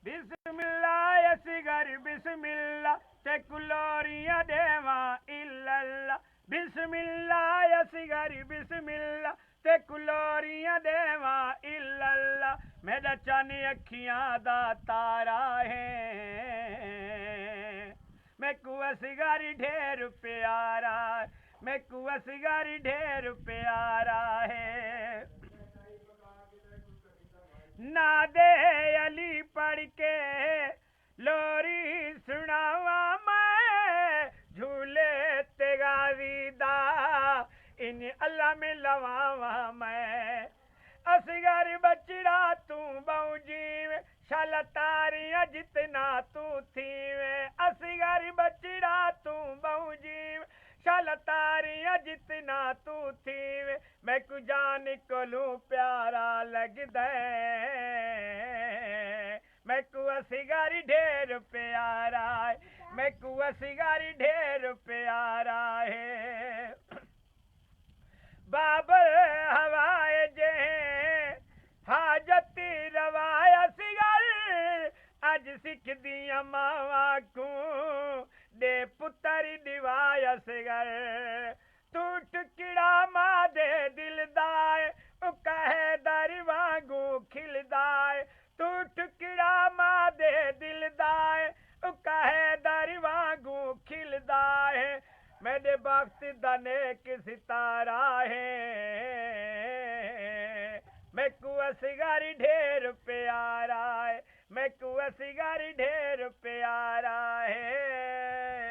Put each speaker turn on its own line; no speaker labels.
बिस्मिल्लाह सिगर बिस्मिल्लाह ते कुलोरियां देवा इल्लल्लाह बिस्मिल्लाह सिगर बिस्मिल्लाह ते कुलोरियां देवा इल्लल्लाह मेरा चन अखियां दा तारा है मैं कुआ सिगारी ढेर प्यारा मैं कुआ सिगारी ढेर प्यारा है नादे अली पढ़ के लोरी सुनावा मैं झूले तेगावीदा इन अल्लाह में लवावा मैं असगर बचड़ा तू बहु जीव शाला तारियां जितना तू थी वे असगर बचड़ा तू बहु जीव शाला तारियां जितना तू थी वे मैं कु जान कोलू प्यारा लगदा मैं कु असगारी ढेर प्यारा मैं कु असगारी ढेर प्यारा है बाबर हवाए जे हाजत रवाया सिगर अज सिख दिया मावा को दे पुत्र दिवाया सिगर तू टुकड़ा मां दे दिलदाय ओ कहे दर वांगू खिलदाय तू टुकड़ा मां दे दिलदाय ओ कहे दर वांगू खिलदाय मेरे वक्त दने की सितारा है मैं कुआ सिगारी ढेर प्यारा है मैं कुआ सिगारी ढेर प्यारा है